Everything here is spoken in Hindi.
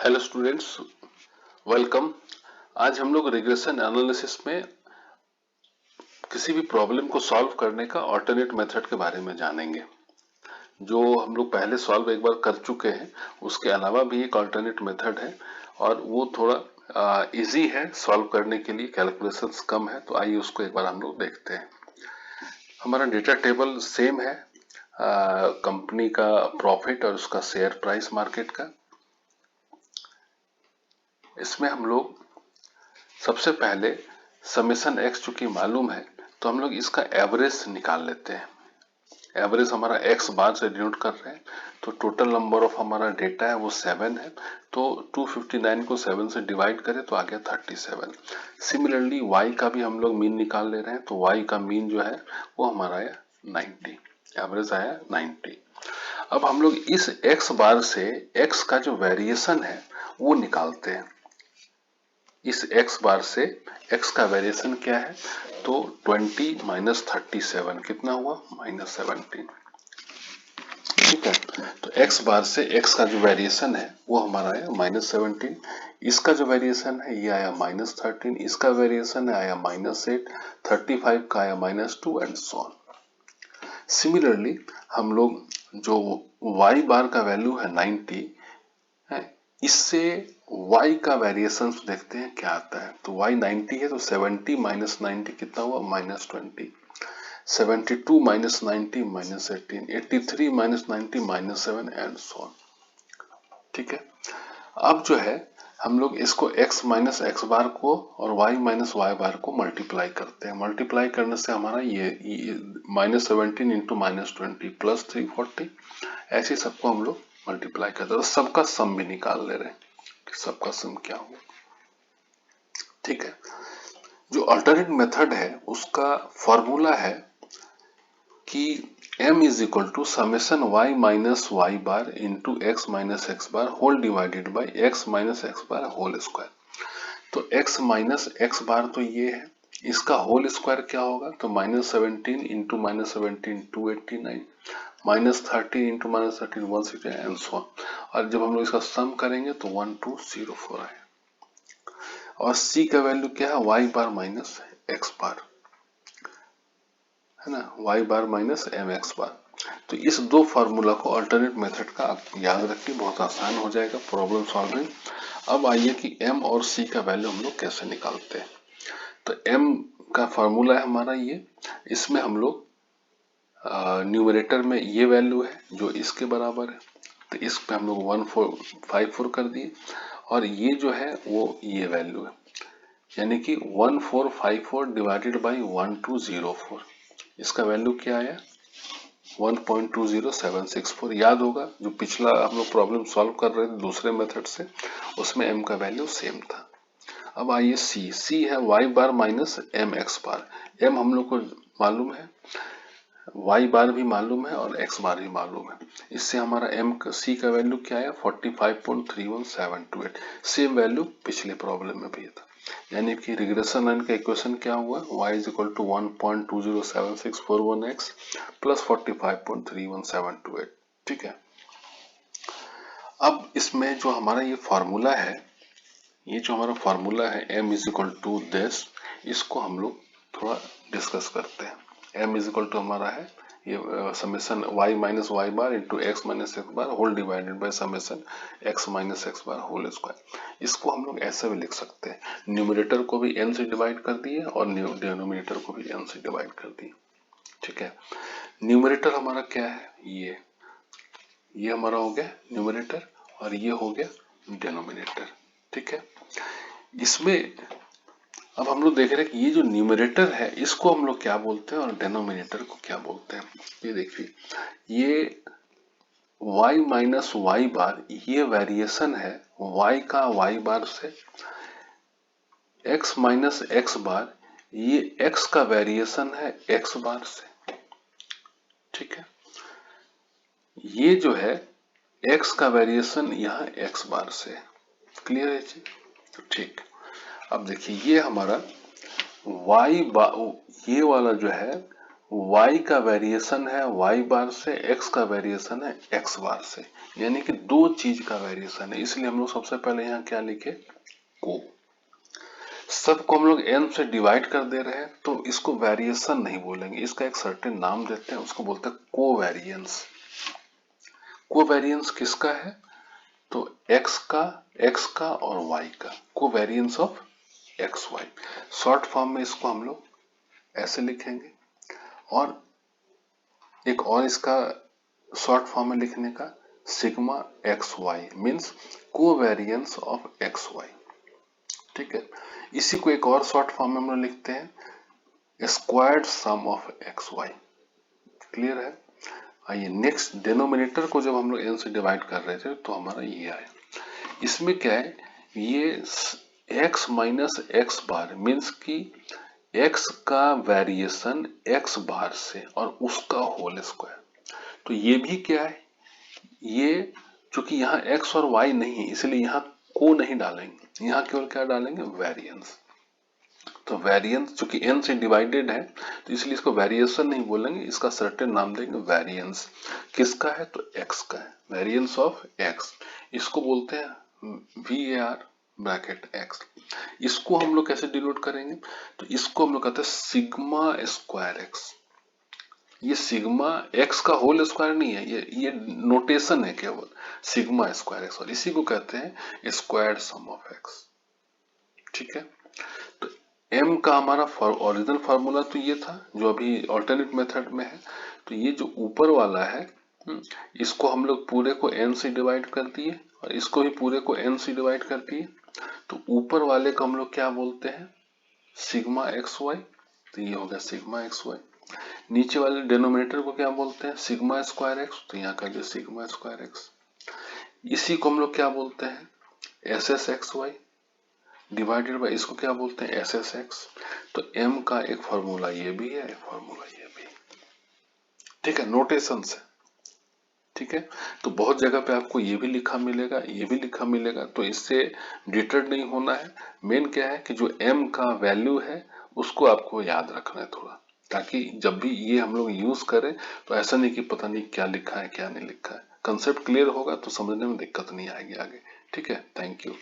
Hello students, welcome. आज हम लोग रिग्रेशन एनालिसिस में किसी भी प्रॉब्लम को सॉल्व करने का ऑल्टरनेट मेथड के बारे में जानेंगे। जो हम लोग पहले सॉल्व एक बार कर चुके हैं, उसके अलावा भी एक ऑल्टरनेट मेथड है और वो थोड़ा इजी है सॉल्व करने के लिए, कैलकुलेशंस कम है। तो आइए उसको एक बार हम लोग देखते हैं। हमारा डेटा टेबल सेम है, कंपनी का प्रॉफिट और उसका शेयर प्राइस मार्केट का। इसमें हम लोग सबसे पहले समेशन एक्स चूंकि मालूम है तो हम लोग इसका एवरेज निकाल लेते हैं। एवरेज हमारा एक्स बार से डिनोट कर रहे हैं, तो टोटल नंबर ऑफ हमारा डेटा है वो 7 है। तो 259 को 7 से डिवाइड करें तो आ गया 37। सिमिलरली वाई का भी हम लोग मीन निकाल ले रहे हैं, तो वाई का मीन जो है वो हमारा आया 90, एवरेज आया 90। अब हम लोग इस एक्स बार से एक्स का जो वेरिएशन है वो निकालते हैं। इस x बार से x का वेरिएशन क्या है, तो 20 माइनस 37 कितना हुआ, -17। ठीक है, तो x बार से x का जो वेरिएशन है वो हमारा है -17। इसका जो वेरिएशन है ये आया -13, इसका वेरिएशन है आया -8, 35 का आया -2 एंड सो ऑन। सिमिलरली हम लोग जो y बार का वैल्यू है 90 है, इससे y का वेरिएशन देखते हैं क्या आता है। तो y 90 है तो 70 माइनस 90 कितना हुआ, -20। 72 minus 90 -18, 83 minus 90 -7 and so on. ठीक है, अब जो है हम लोग इसको x माइनस एक्स बार को और y माइनस वाई बार को मल्टीप्लाई करते हैं। मल्टीप्लाई करने से हमारा ये -17 इंटू -20 प्लस 340, ऐसे सबको हम लोग मल्टीप्लाई करते हैं। तो सबका सम भी निकाल ले रहे हैं कि सबका सम क्या हो। ठीक है, जो अल्टरनेट मेथड है उसका फॉर्मूला है कि m is equal to summation y minus y bar into x minus x bar whole divided by x minus x bar whole square. तो x माइनस एक्स बार तो ये है, इसका होल स्क्वायर क्या होगा, तो -17 into -17 289, -13 into -13 160 and so on. और जब हम लोग इसका सम करेंगे तो 1204 आए। और c का वैल्यू क्या है, y बार माइनस एक्स बार है ना, y बार माइनस एम एक्स बार। तो इस दो फार्मूला को अल्टरनेट मेथड का आप याद रखिए, बहुत आसान हो जाएगा प्रॉब्लम सॉल्विंग। अब आइए कि m और c का वैल्यू हम लोग कैसे निकालते हैं। तो m का फार्मूला है हमारा ये, इसमें हम लोग न्यूमरेटर में ये वैल्यू है जो इसके बराबर है, तो इस पे हम लोग 1454 कर दिए। और ये जो है वो ये वैल्यू है, यानी कि 1454 डिवाइडेड बाई 1204, इसका वैल्यू क्या आया 1.20764। याद होगा जो पिछला हम लोग प्रॉब्लम सॉल्व कर रहे थे दूसरे मेथड से, उसमें m का वैल्यू सेम था। अब आइए c है y बार माइनस एम एक्स बार। m हम लोग को मालूम है, y बार भी मालूम है और x बार भी मालूम है। इससे हमारा c का वैल्यू क्या आया 45.31728, सेम वैल्यू पिछले प्रॉब्लम में भी था। यानी कि रिग्रेशन लाइन का इक्वेशन क्या हुआ, y is equal to 1.20764 plus 45.31728। ठीक है, अब इसमें जो हमारा ये फॉर्मूला है, ये जो हमारा फॉर्मूला है m is equal to this, इसको हम लोग थोड़ा डिस्कस करते हैं। m इज इक्वल टू हमारा है ये summation y minus y bar into x minus x bar whole divided by summation x minus x bar whole square. इसको हम लोग ऐसे भी लिख सकते हैं, न्यूमरेटर को भी n से डिवाइड कर दिए और डिनोमिनेटर को भी n से डिवाइड कर दिए। ठीक है, न्यूमरेटर हमारा क्या है, ये हमारा हो गया न्यूमरेटर और ये हो गया डिनोमिनेटर। ठीक है, इसमें अब हम लोग देख रहे हैं कि ये जो न्यूमरेटर है इसको हम लोग क्या बोलते हैं और डिनोमिनेटर को क्या बोलते हैं। ये देखिए, ये y माइनस वाई बार ये वेरिएशन है y का y बार से, x माइनस एक्स बार ये x का वेरिएशन है x बार से। ठीक है, ये जो है x का वेरिएशन यहाँ x बार से। क्लियर है जी, तो ठीक। अब देखिए ये हमारा y बार, ये वाला जो है y का वेरिएशन है y बार से, x का वेरिएशन है x बार से, यानी कि दो चीज का वेरिएशन है। इसलिए हम लोग सबसे पहले यहाँ क्या लिखे, को। सबको हम लोग n से डिवाइड कर दे रहे हैं तो इसको वेरिएशन नहीं बोलेंगे, इसका एक सर्टेन नाम देते हैं, उसको बोलते हैं कोवेरिएंस। कोवेरिएंस किसका है, तो x का और y का, covariance of x y. Short form में इसको हम लोग ऐसे लिखेंगे। और एक और इसका शॉर्ट फॉर्म में लिखने का, sigma x y means covariance of x y. ठीक है, इसी को एक और शॉर्ट फॉर्म में हम लोग लिखते हैं squared sum of x y. Clear है। आइए नेक्स्ट, डिनोमिनेटर को जब हम लोग n से डिवाइड कर रहे थे तो हमारा ये आया। इसमें क्या है, ये x माइनस एक्स बार मीन्स कि x का वेरिएशन x बार से और उसका होल स्क्वायर। तो ये भी क्या है, ये चूंकि यहाँ x और y नहीं है इसलिए यहाँ को नहीं डालेंगे, यहाँ केवल क्या डालेंगे, वेरिएंस। तो वेरिएंस चूंकि n से डिवाइडेड है तो इसलिए इसको वेरिएशन नहीं बोलेंगे, इसका सर्टेन नाम देंगे वेरिएंस। किसका है, तो x का है, वेरिएंस ऑफ x। इसको बोलते हैं VAR ब्रैकेट x। इसको हम लोग कैसे डिनोट करेंगे, तो इसको हम लोग कहते हैं सिग्मा स्क्वायर एक्स। ये सिग्मा एक्स का होल स्क्वायर नहीं है, ये नोटेशन है केवल, सिग्मा स्क्वायर एक्स, और इसी को कहते हैं स्क्वायर्ड सम ऑफ एक्स। ठीक है, तो m का हमारा ओरिजिनल फार्मूला तो ये था जो अभी ऑल्टरनेट मेथड में है। तो ये जो ऊपर वाला है, इसको हम लोग पूरे को n से डिवाइड कर दिए और इसको भी पूरे को n से डिवाइड कर दिए। तो ऊपर वाले को हम लोग क्या बोलते हैं, सिग्मा एक्स वाई। तो ये हो गया सिग्मा एक्स वाई। नीचे वाले डिनोमिनेटर को क्या बोलते हैं, सिग्मा स्क्वायर एक्स। तो यहाँ का जो सिग्मा स्क्वायर एक्स, इसी को हम लोग क्या बोलते हैं, S S x y divided by, इसको क्या बोलते हैं, एस एस एक्स। तो m का एक फॉर्मूला ये भी है, एक फॉर्मूला ये भी। ठीक है, नोटेशन से। ठीक है, तो बहुत जगह पे आपको ये भी लिखा मिलेगा, ये भी लिखा मिलेगा, तो इससे डिटर्ड नहीं होना है। मेन क्या है कि जो m का वैल्यू है उसको आपको याद रखना है थोड़ा, ताकि जब भी ये हम लोग यूज करें तो ऐसा नहीं कि पता नहीं क्या लिखा है क्या नहीं लिखा है। कंसेप्ट क्लियर होगा तो समझने में दिक्कत नहीं आएगी आगे। ठीक है, थैंक यू।